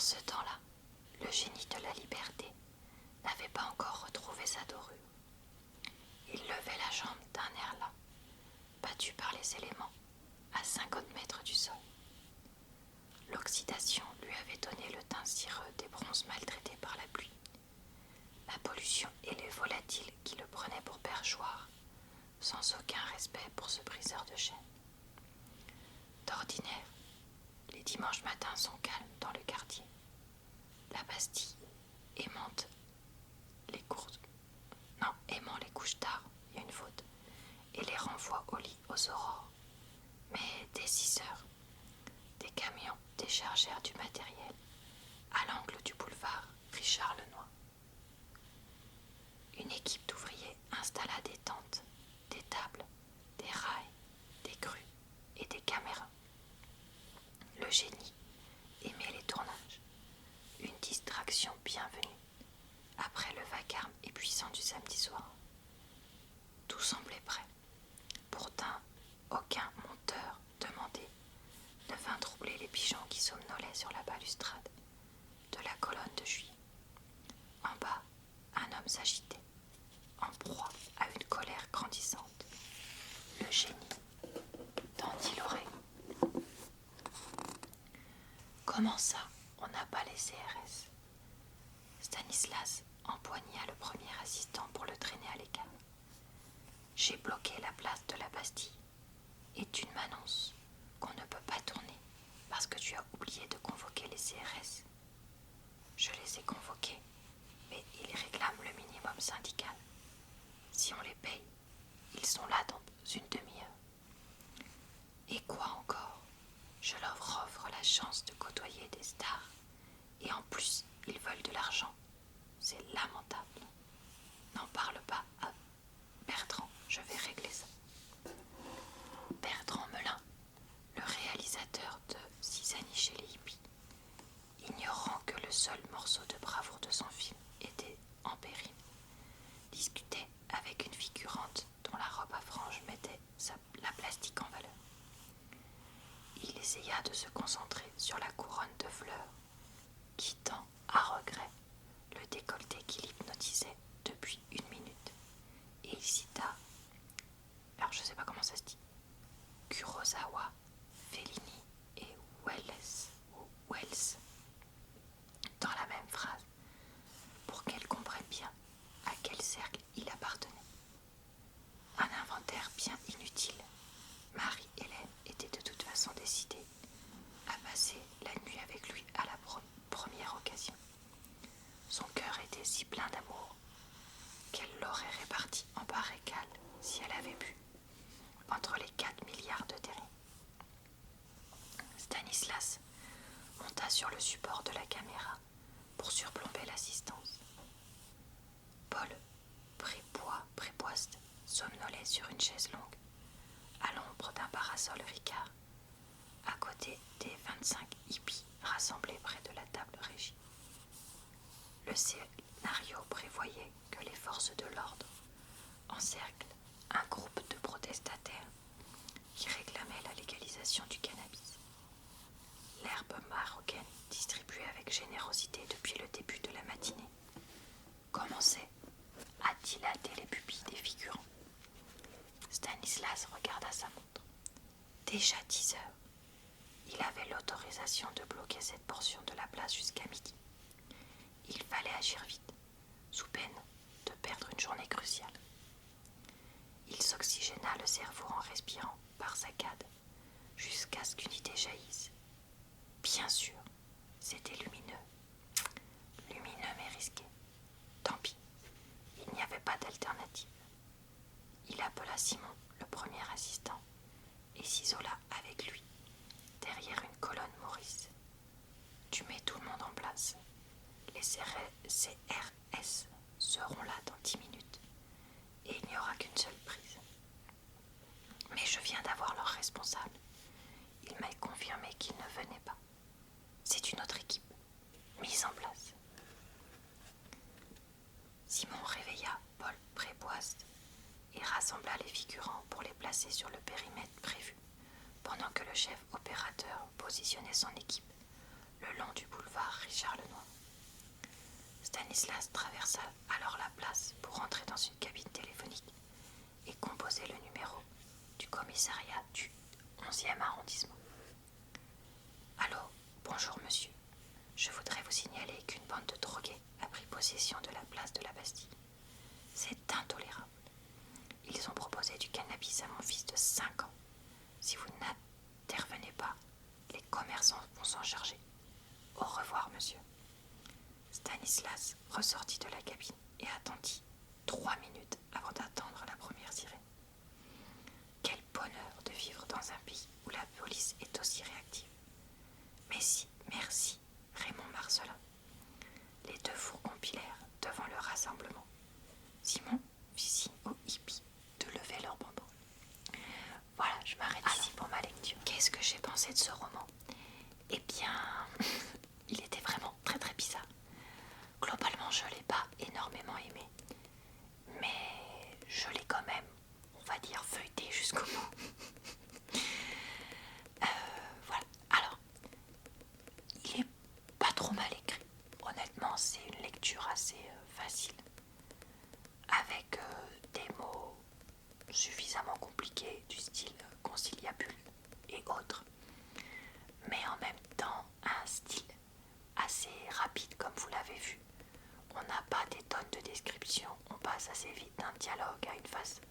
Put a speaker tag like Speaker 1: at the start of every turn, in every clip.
Speaker 1: ce temps-là, le génie de la liberté n'avait pas encore retrouvé sa dorure. Il levait la jambe d'un air las, battu par les éléments, à 50 mètres du sol. L'oxydation lui avait donné le teint cireux des bronzes maltraités par la pluie. La pollution et les volatiles qui le prenaient pour perchoir, sans aucun respect pour ce briseur de chaînes. D'ordinaire, les dimanches matins sont calmes dans le quartier. La Bastille aimante aimant les couches tard, il y a une faute, et les renvoie au lit aux aurores. Mais dès 6 heures, des camions déchargèrent du matériel à l'angle du boulevard Richard Lenoir. Une équipe d'ouvriers installa des tentes, des tables, des rails, des grues et des caméras. Le génie aimait les tournages, une distraction bienvenue après le vacarme épuisant du samedi soir. Tout semblait prêt. Pourtant, aucun monteur demandé ne vint troubler les pigeons qui somnolaient sur la balustrade de la colonne de Juillet. En bas, un homme s'agitait, en proie à une colère grandissante. Le génie tendit l'oreille. Comment ça, on n'a pas les CRS? Stanislas empoigna le premier assistant pour le traîner à l'écart. J'ai bloqué la place de la Bastille et tu m'annonces qu'on ne peut pas tourner parce que tu as oublié de convoquer les CRS. Je les ai convoqués, mais ils réclament le minimum syndical. Si on les paye, ils sont là dans une demi-heure. Et quoi encore? Je leur offre la chance de côtoyer des stars et en plus, ils veulent de l'argent. C'est lamentable. N'en parle pas à Bertrand, je vais régler ça. Bertrand Melin, le réalisateur de 6 années chez les hippies, ignorant que le seul morceau de bravoure de son film était en péril, discutait avec une figurante dont la robe à franges mettait la plastique en valeur. Il essaya de se concentrer sur la couronne de fleurs, quittant à regret le décolleté qui l'hypnotisait depuis 1 minute, et il cita, alors je sais pas comment ça se dit, Kurosawa, Fellini et Wells dans la même phrase pour qu'elle comprenne bien à quel cercle il appartenait. Un inventaire bien inutile. Marie-Hélène était de toute façon décidée à passer la nuit avec lui à la première occasion. Son cœur était si plein d'amour qu'elle l'aurait réparti en parts égales si elle avait pu, entre les 4 milliards de terriens. Stanislas monta sur le support de la caméra pour surplomber l'assistance. Paul Prépoiste somnolait sur une chaise longue, à l'ombre d'un parasol Ricard, à côté des 25 hippies rassemblés près de la table régie. Le scénario prévoyait que les forces de l'ordre encerclent un groupe de protestataires qui réclamaient la légalisation du cannabis. L'herbe marocaine, distribuée avec générosité depuis le début de la matinée, commençait à dilater les pupilles des figurants. Stanislas regarda sa montre. Déjà 10 heures. Il avait l'autorisation de bloquer cette portion de la place jusqu'à midi. Il fallait agir vite, sous peine de perdre une journée cruciale. Il s'oxygéna le cerveau en respirant par saccades, jusqu'à ce qu'une idée jaillisse. Bien sûr, c'était lumineux. Lumineux mais risqué. Tant pis, il n'y avait pas d'alternative. Il appela Simon, le premier assistant, et s'isola avec lui, derrière une colonne Maurice. Tu mets tout le monde en place. Les CRS seront là dans 10 minutes, et il n'y aura qu'une seule prise. Mais je viens d'avoir leur responsable. Il m'a confirmé qu'il ne venait pas. C'est une autre équipe, mise en place. Simon réveilla Paul Prépoiste et rassembla les figurants pour les placer sur le périmètre prévu, pendant que le chef opérateur positionnait son équipe le long du boulevard Richard Stanislas traversa alors la place pour entrer dans une cabine téléphonique et composer le numéro du commissariat du 11e arrondissement. Allô, bonjour monsieur. Je voudrais vous signaler qu'une bande de drogués a pris possession de la place de la Bastille. C'est intolérable. Ils ont proposé du cannabis à mon fils de 5 ans. Si vous n'intervenez pas, les commerçants vont s'en charger. Au revoir, monsieur. Stanislas ressortit de la cabine et attendit 3 minutes avant d'attendre la première sirène. Quel bonheur de vivre dans un pays où la police est aussi réactive. Mais si, merci, Raymond Marcelin. Les deux fourgons pilèrent devant le rassemblement. Simon fit signe aux hippies de lever leurs banderoles. Voilà, je m'arrête ici pour ma lecture. Qu'est-ce que j'ai pensé de ce roman? Eh bien, il était vraiment très très bizarre. Globalement, je ne l'ai pas énormément aimé, mais je l'ai quand même, on va dire, feuilleté jusqu'au bout. Voilà. Alors, il est pas trop mal écrit. Honnêtement, c'est une lecture assez facile, avec des mots suffisamment compliqués du style conciliabule et autres, mais en même temps un style assez rapide comme vous l'avez vu. On n'a pas des tonnes de descriptions, on passe assez vite d'un dialogue à une phase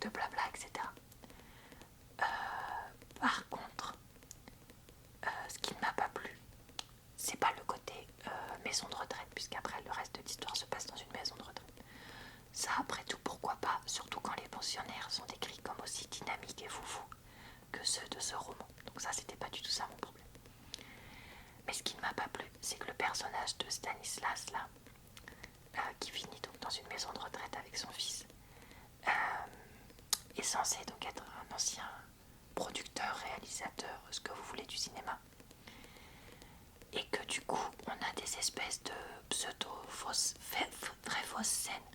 Speaker 1: de blabla, etc. Par contre, ce qui ne m'a pas plu, c'est pas le côté maison de retraite, puisqu'après le reste de l'histoire se passe dans une maison de retraite. Ça, après tout, pourquoi pas, surtout quand les pensionnaires sont décrits comme aussi dynamiques et foufous que ceux de ce roman. Donc ça, c'était pas du tout ça mon problème. Mais ce qui ne m'a pas plu, c'est que le personnage de Stanislas, là, qui finit donc dans une maison de retraite avec son fils, est censé donc être un ancien producteur, réalisateur, ce que vous voulez, du cinéma. Et que du coup, on a des espèces de pseudo-fausses, vraies fausses scènes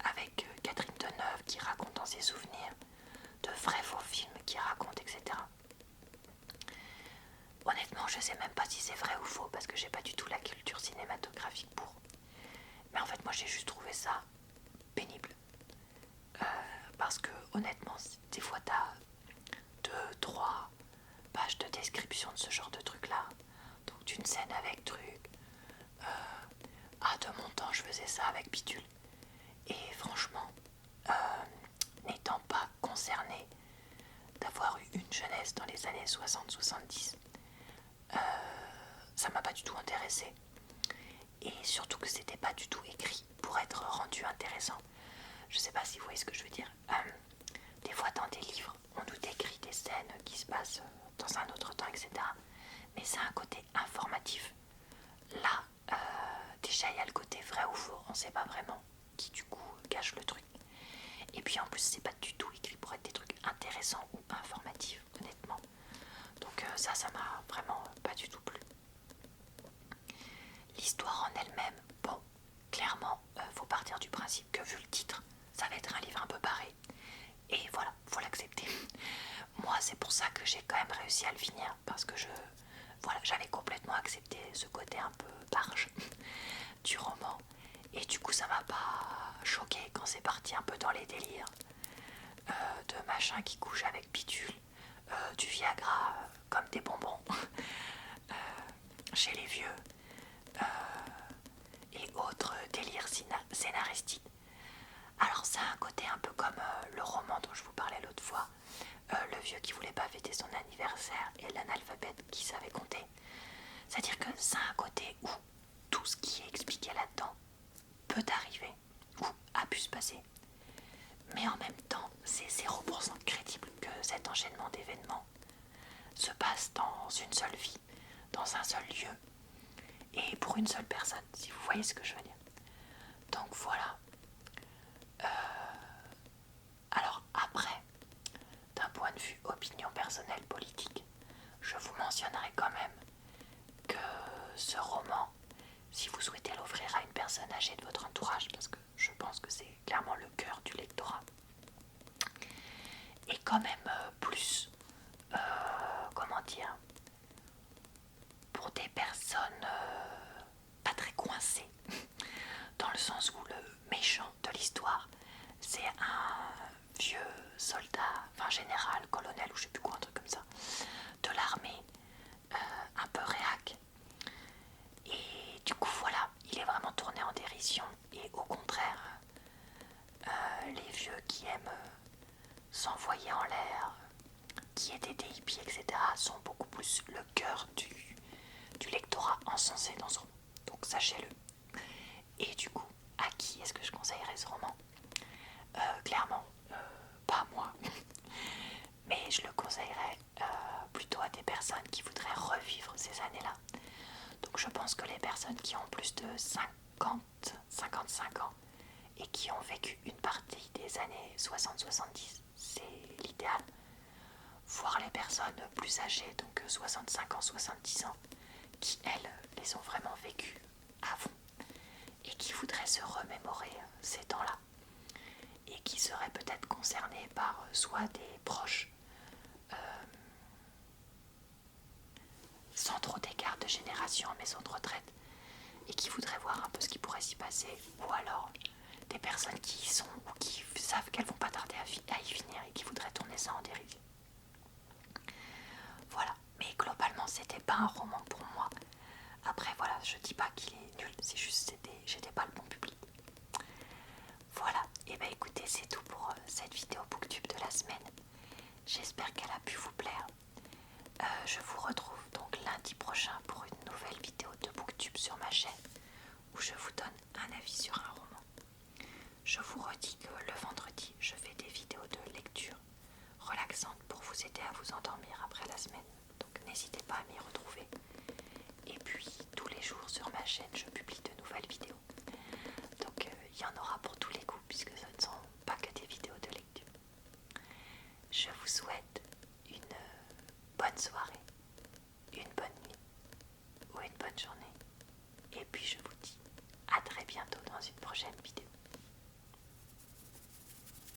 Speaker 1: avec Catherine Deneuve qui raconte dans ses souvenirs, de vrais faux films qui racontent, etc. Honnêtement, je sais même pas si c'est vrai ou faux parce que j'ai pas du tout la culture cinématographique pour. Mais en fait, moi j'ai juste trouvé ça pénible. Parce que honnêtement, des fois t'as 2-3 pages de description de ce genre de truc là. Donc d'une scène avec truc. De mon temps, je faisais ça avec Bidule. Et franchement, n'étant pas concernée d'avoir eu une jeunesse dans les années 60-70, ça m'a pas du tout intéressé. Et surtout que c'était pas du tout écrit pour être rendu intéressant. Je sais pas si vous voyez ce que je veux dire. Des fois dans des livres, on nous décrit des scènes qui se passent dans un autre temps, etc. Mais c'est un côté informatif. Là, déjà il y a le côté vrai ou faux, on sait pas vraiment, qui du coup cache le truc. Et puis en plus c'est pas du tout écrit pour être des trucs intéressants ou informatifs, honnêtement. Donc ça m'a vraiment pas du tout plu. L'histoire en elle-même, bon, clairement, faut partir du principe que vu le titre, ça va être un livre un peu barré. Et voilà, faut l'accepter. Moi, c'est pour ça que j'ai quand même réussi à le finir, parce que j'avais complètement accepté ce côté un peu barge du roman. Et du coup, ça m'a pas choqué quand c'est parti un peu dans les délires de machin qui couche avec Bidule, du Viagra comme des bonbons chez les vieux, et autres délires scénaristiques. Alors ça a un côté un peu comme le roman dont je vous parlais l'autre fois, le vieux qui voulait pas fêter son anniversaire et l'analphabète qui savait compter. C'est-à-dire que ça a un côté où tout ce qui est expliqué là-dedans peut arriver ou a pu se passer. Mais en même temps, c'est 0% crédible que cet enchaînement d'événements se passe dans une seule vie, dans un seul lieu, et pour une seule personne, si vous voyez ce que je veux dire. Donc voilà. Alors après, d'un point de vue opinion personnelle politique, je vous mentionnerai quand même que ce roman, si vous souhaitez l'offrir à une personne âgée de votre entourage, parce que je pense que c'est clairement le cœur du lectorat, est quand même plus, comment dire, pour un général, colonel ou je sais plus quoi, un truc comme ça, de l'armée, un peu réac. Et du coup voilà, il est vraiment tourné en dérision et au contraire, les vieux qui aiment s'envoyer en l'air, qui étaient des hippies, etc., sont beaucoup plus le cœur du lectorat encensé dans ce roman. Donc sachez-le. Et du coup, à qui est-ce que je conseillerais ce roman? Clairement, pas moi. Mais je le conseillerais plutôt à des personnes qui voudraient revivre ces années-là. Donc je pense que les personnes qui ont plus de 55 ans et qui ont vécu une partie des années 60-70, c'est l'idéal. Voir les personnes plus âgées, donc 65 ans, 70 ans, qui elles les ont vraiment vécues à fond et qui voudraient se remémorer ces temps-là et qui seraient peut-être concernés par soit des proches sans trop d'écart de génération en maison de retraite et qui voudraient voir un peu ce qui pourrait s'y passer, ou alors des personnes qui y sont ou qui savent qu'elles vont pas tarder à y finir et qui voudraient tourner ça en dérision. Voilà, mais globalement c'était pas un roman pour moi. Après voilà, je dis pas qu'il est nul, c'est juste j'étais pas le bon public. Voilà, et bah écoutez, c'est tout pour cette vidéo booktube de la semaine. J'espère qu'elle a pu vous plaire. Je vous retrouve donc lundi prochain pour une nouvelle vidéo de booktube sur ma chaîne où je vous donne un avis sur un roman. Je vous redis que le vendredi, je fais des vidéos de lecture relaxantes pour vous aider à vous endormir après la semaine. Donc n'hésitez pas à m'y retrouver. Et puis tous les jours sur ma chaîne, je publie de nouvelles vidéos. Donc il y en aura pour tous les goûts puisque ce ne sont pas que des vidéos de lecture. Je vous souhaite une bonne soirée, une bonne nuit ou une bonne journée. Et puis je vous dis à très bientôt dans une prochaine vidéo.